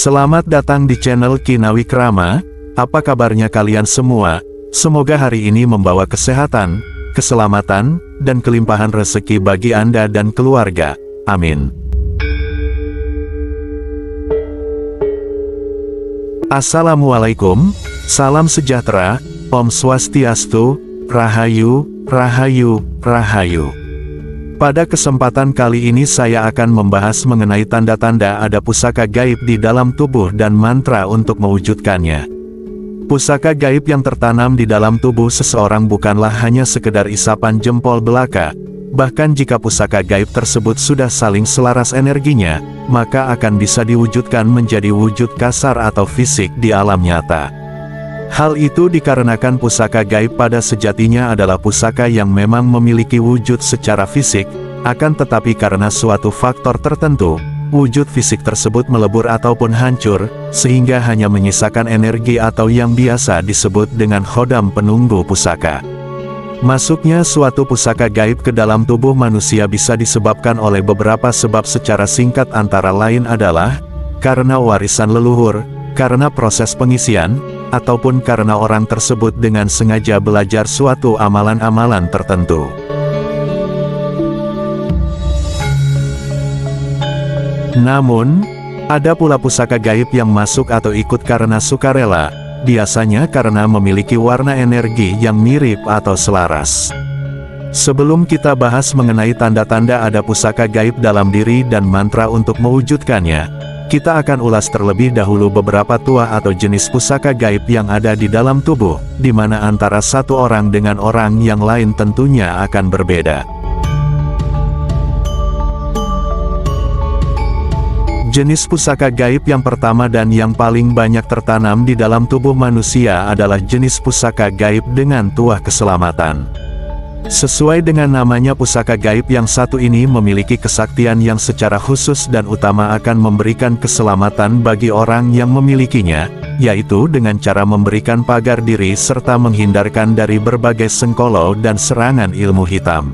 Selamat datang di channel Kinawikrama. Apa kabarnya kalian semua? Semoga hari ini membawa kesehatan, keselamatan, dan kelimpahan rezeki bagi Anda dan keluarga. Amin. Assalamualaikum, salam sejahtera, Om Swastiastu, Rahayu, Rahayu, Rahayu. Pada kesempatan kali ini saya akan membahas mengenai tanda-tanda ada pusaka gaib di dalam tubuh dan mantra untuk mewujudkannya. Pusaka gaib yang tertanam di dalam tubuh seseorang bukanlah hanya sekedar isapan jempol belaka. Bahkan jika pusaka gaib tersebut sudah saling selaras energinya, maka akan bisa diwujudkan menjadi wujud kasar atau fisik di alam nyata. Hal itu dikarenakan pusaka gaib pada sejatinya adalah pusaka yang memang memiliki wujud secara fisik, akan tetapi karena suatu faktor tertentu, wujud fisik tersebut melebur ataupun hancur, sehingga hanya menyisakan energi atau yang biasa disebut dengan khodam penunggu pusaka. Masuknya suatu pusaka gaib ke dalam tubuh manusia bisa disebabkan oleh beberapa sebab secara singkat, antara lain adalah karena warisan leluhur, karena proses pengisian, ataupun karena orang tersebut dengan sengaja belajar suatu amalan-amalan tertentu. Namun, ada pula pusaka gaib yang masuk atau ikut karena sukarela, biasanya karena memiliki warna energi yang mirip atau selaras. Sebelum kita bahas mengenai tanda-tanda ada pusaka gaib dalam diri dan mantra untuk mewujudkannya, kita akan ulas terlebih dahulu beberapa tuah atau jenis pusaka gaib yang ada di dalam tubuh, di mana antara satu orang dengan orang yang lain tentunya akan berbeda. Jenis pusaka gaib yang pertama dan yang paling banyak tertanam di dalam tubuh manusia adalah jenis pusaka gaib dengan tuah keselamatan. Sesuai dengan namanya, pusaka gaib yang satu ini memiliki kesaktian yang secara khusus dan utama akan memberikan keselamatan bagi orang yang memilikinya, yaitu dengan cara memberikan pagar diri serta menghindarkan dari berbagai sengkolo dan serangan ilmu hitam.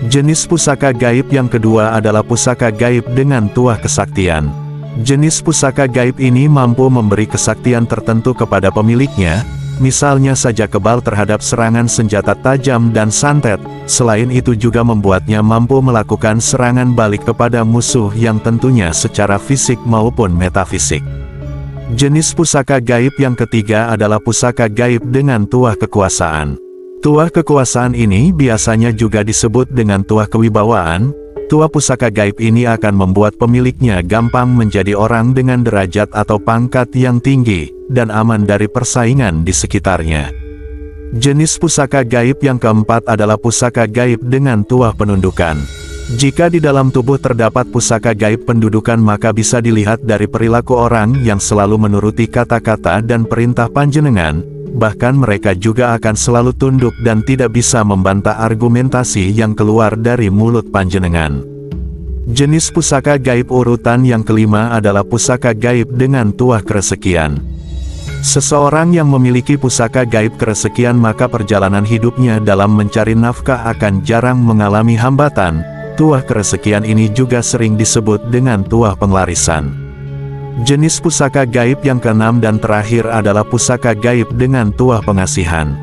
Jenis pusaka gaib yang kedua adalah pusaka gaib dengan tuah kesaktian. Jenis pusaka gaib ini mampu memberi kesaktian tertentu kepada pemiliknya, misalnya saja kebal terhadap serangan senjata tajam dan santet. Selain itu juga membuatnya mampu melakukan serangan balik kepada musuh yang tentunya secara fisik maupun metafisik. Jenis pusaka gaib yang ketiga adalah pusaka gaib dengan tuah kekuasaan. Tuah kekuasaan ini biasanya juga disebut dengan tuah kewibawaan. Tuah pusaka gaib ini akan membuat pemiliknya gampang menjadi orang dengan derajat atau pangkat yang tinggi, dan aman dari persaingan di sekitarnya. Jenis pusaka gaib yang keempat adalah pusaka gaib dengan tuah penundukan. Jika di dalam tubuh terdapat pusaka gaib pendudukan, maka bisa dilihat dari perilaku orang yang selalu menuruti kata-kata dan perintah panjenengan, bahkan mereka juga akan selalu tunduk dan tidak bisa membantah argumentasi yang keluar dari mulut panjenengan. Jenis pusaka gaib urutan yang kelima adalah pusaka gaib dengan tuah keresekian. Seseorang yang memiliki pusaka gaib keresekian, maka perjalanan hidupnya dalam mencari nafkah akan jarang mengalami hambatan. Tuah keresekian ini juga sering disebut dengan tuah penglarisan. Jenis pusaka gaib yang keenam dan terakhir adalah pusaka gaib dengan tuah pengasihan.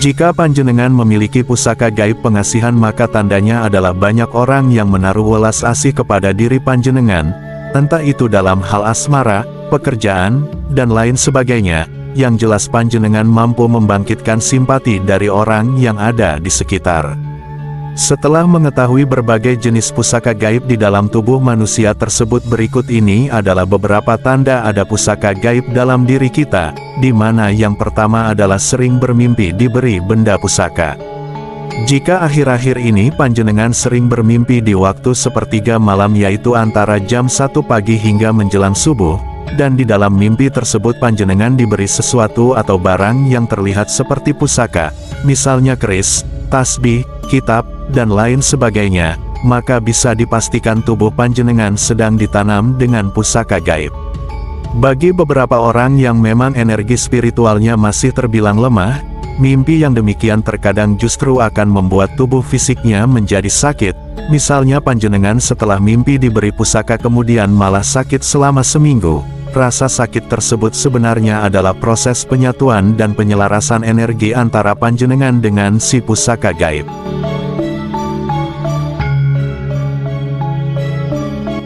Jika panjenengan memiliki pusaka gaib pengasihan, maka tandanya adalah banyak orang yang menaruh welas asih kepada diri panjenengan, entah itu dalam hal asmara, pekerjaan, dan lain sebagainya. Yang jelas panjenengan mampu membangkitkan simpati dari orang yang ada di sekitar. Setelah mengetahui berbagai jenis pusaka gaib di dalam tubuh manusia tersebut, berikut ini adalah beberapa tanda ada pusaka gaib dalam diri kita, di mana yang pertama adalah sering bermimpi diberi benda pusaka. Jika akhir-akhir ini panjenengan sering bermimpi di waktu sepertiga malam, yaitu antara jam 1 pagi hingga menjelang subuh, dan di dalam mimpi tersebut panjenengan diberi sesuatu atau barang yang terlihat seperti pusaka, misalnya keris, tasbih, kitab, dan lain sebagainya, maka bisa dipastikan tubuh panjenengan sedang ditanam dengan pusaka gaib. Bagi beberapa orang yang memang energi spiritualnya masih terbilang lemah, mimpi yang demikian terkadang justru akan membuat tubuh fisiknya menjadi sakit, Misalnya panjenengan setelah mimpi diberi pusaka kemudian malah sakit selama seminggu, rasa sakit tersebut sebenarnya adalah proses penyatuan dan penyelarasan energi antara panjenengan dengan si pusaka gaib.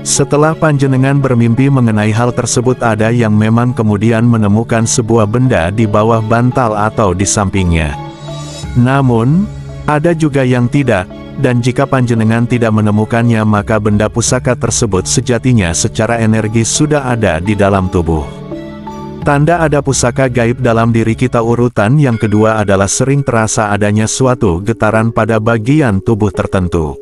Setelah panjenengan bermimpi mengenai hal tersebut, ada yang memang kemudian menemukan sebuah benda di bawah bantal atau di sampingnya. Namun, ada juga yang tidak. Dan jika panjenengan tidak menemukannya, maka benda pusaka tersebut sejatinya secara energi sudah ada di dalam tubuh. Tanda ada pusaka gaib dalam diri kita. Urutan yang kedua adalah sering terasa adanya suatu getaran pada bagian tubuh tertentu.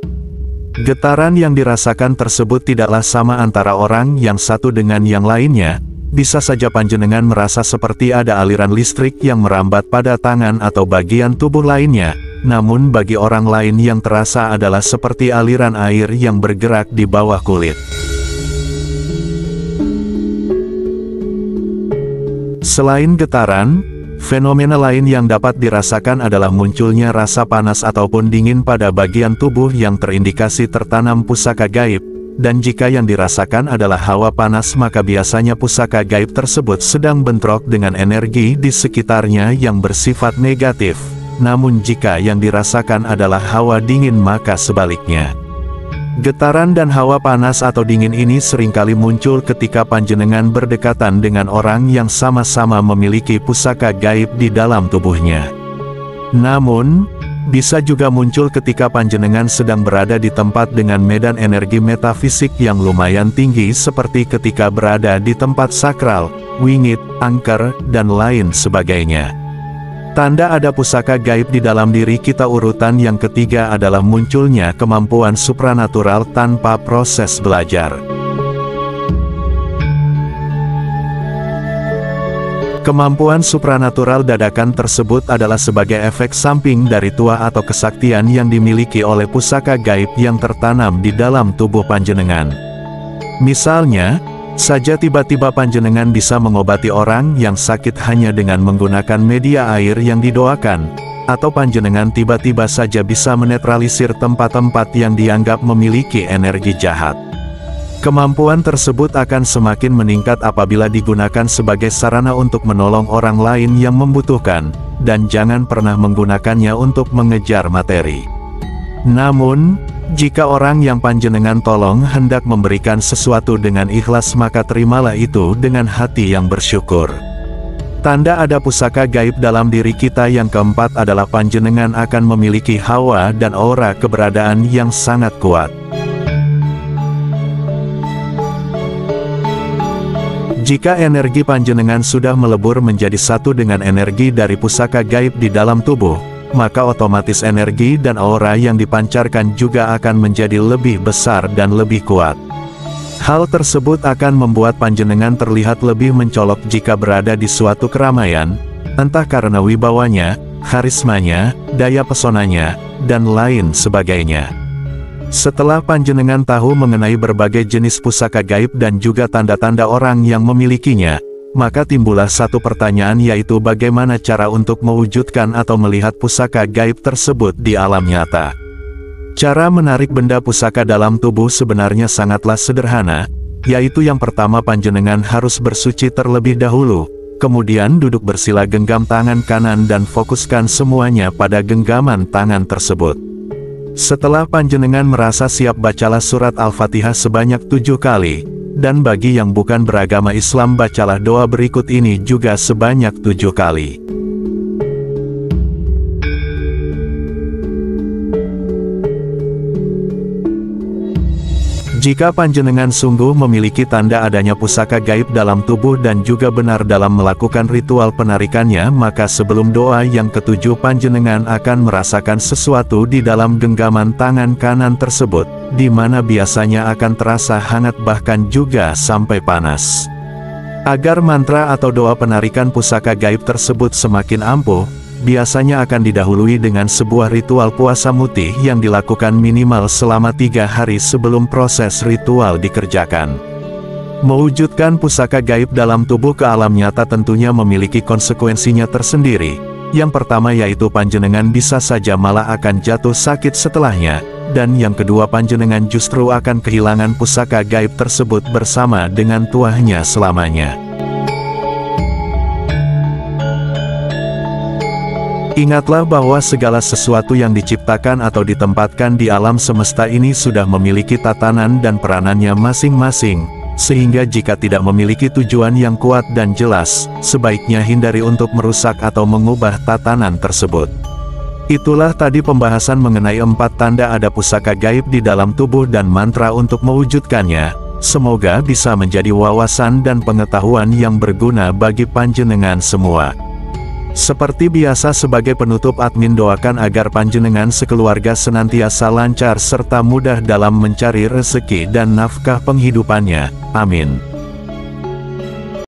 Getaran yang dirasakan tersebut tidaklah sama antara orang yang satu dengan yang lainnya. Bisa saja panjenengan merasa seperti ada aliran listrik yang merambat pada tangan atau bagian tubuh lainnya. Namun bagi orang lain yang terasa adalah seperti aliran air yang bergerak di bawah kulit. Selain getaran, fenomena lain yang dapat dirasakan adalah munculnya rasa panas ataupun dingin pada bagian tubuh yang terindikasi tertanam pusaka gaib. Dan jika yang dirasakan adalah hawa panas, maka biasanya pusaka gaib tersebut sedang bentrok dengan energi di sekitarnya yang bersifat negatif. Namun jika yang dirasakan adalah hawa dingin, maka sebaliknya. Getaran dan hawa panas atau dingin ini seringkali muncul ketika panjenengan berdekatan dengan orang yang sama-sama memiliki pusaka gaib di dalam tubuhnya. Namun, bisa juga muncul ketika panjenengan sedang berada di tempat dengan medan energi metafisik yang lumayan tinggi, seperti ketika berada di tempat sakral, wingit, angker, dan lain sebagainya. Tanda ada pusaka gaib di dalam diri kita. Urutan yang ketiga adalah munculnya kemampuan supranatural tanpa proses belajar. Kemampuan supranatural dadakan tersebut adalah sebagai efek samping dari tuah atau kesaktian yang dimiliki oleh pusaka gaib yang tertanam di dalam tubuh panjenengan. Misalnya saja tiba-tiba panjenengan bisa mengobati orang yang sakit hanya dengan menggunakan media air yang didoakan, atau panjenengan tiba-tiba saja bisa menetralisir tempat-tempat yang dianggap memiliki energi jahat. Kemampuan tersebut akan semakin meningkat apabila digunakan sebagai sarana untuk menolong orang lain yang membutuhkan, dan jangan pernah menggunakannya untuk mengejar materi. Namun, jika orang yang panjenengan tolong hendak memberikan sesuatu dengan ikhlas, maka terimalah itu dengan hati yang bersyukur. Tanda ada pusaka gaib dalam diri kita yang keempat adalah panjenengan akan memiliki hawa dan aura keberadaan yang sangat kuat. Jika energi panjenengan sudah melebur menjadi satu dengan energi dari pusaka gaib di dalam tubuh, maka otomatis energi dan aura yang dipancarkan juga akan menjadi lebih besar dan lebih kuat. Hal tersebut akan membuat panjenengan terlihat lebih mencolok jika berada di suatu keramaian, entah karena wibawanya, karismanya, daya pesonanya, dan lain sebagainya. Setelah panjenengan tahu mengenai berbagai jenis pusaka gaib dan juga tanda-tanda orang yang memilikinya, maka timbullah satu pertanyaan, yaitu bagaimana cara untuk mewujudkan atau melihat pusaka gaib tersebut di alam nyata. Cara menarik benda pusaka dalam tubuh sebenarnya sangatlah sederhana, yaitu yang pertama panjenengan harus bersuci terlebih dahulu, kemudian duduk bersila, genggam tangan kanan dan fokuskan semuanya pada genggaman tangan tersebut. Setelah panjenengan merasa siap, bacalah surat Al-Fatihah sebanyak 7 kali, dan bagi yang bukan beragama Islam, bacalah doa berikut ini juga sebanyak 7 kali. Jika panjenengan sungguh memiliki tanda adanya pusaka gaib dalam tubuh dan juga benar dalam melakukan ritual penarikannya, maka sebelum doa yang ketujuh panjenengan akan merasakan sesuatu di dalam genggaman tangan kanan tersebut, di mana biasanya akan terasa hangat bahkan juga sampai panas. Agar mantra atau doa penarikan pusaka gaib tersebut semakin ampuh, biasanya akan didahului dengan sebuah ritual puasa mutih yang dilakukan minimal selama 3 hari sebelum proses ritual dikerjakan. Mewujudkan pusaka gaib dalam tubuh ke alam nyata tentunya memiliki konsekuensinya tersendiri, Yang pertama yaitu panjenengan bisa saja malah akan jatuh sakit setelahnya, dan yang kedua panjenengan justru akan kehilangan pusaka gaib tersebut bersama dengan tuahnya selamanya. Ingatlah bahwa segala sesuatu yang diciptakan atau ditempatkan di alam semesta ini sudah memiliki tatanan dan peranannya masing-masing, sehingga jika tidak memiliki tujuan yang kuat dan jelas, sebaiknya hindari untuk merusak atau mengubah tatanan tersebut. Itulah tadi pembahasan mengenai 4 tanda ada pusaka gaib di dalam tubuh dan mantra untuk mewujudkannya. Semoga bisa menjadi wawasan dan pengetahuan yang berguna bagi panjenengan semua. Seperti biasa sebagai penutup admin doakan agar panjenengan sekeluarga senantiasa lancar serta mudah dalam mencari rezeki dan nafkah penghidupannya. Amin.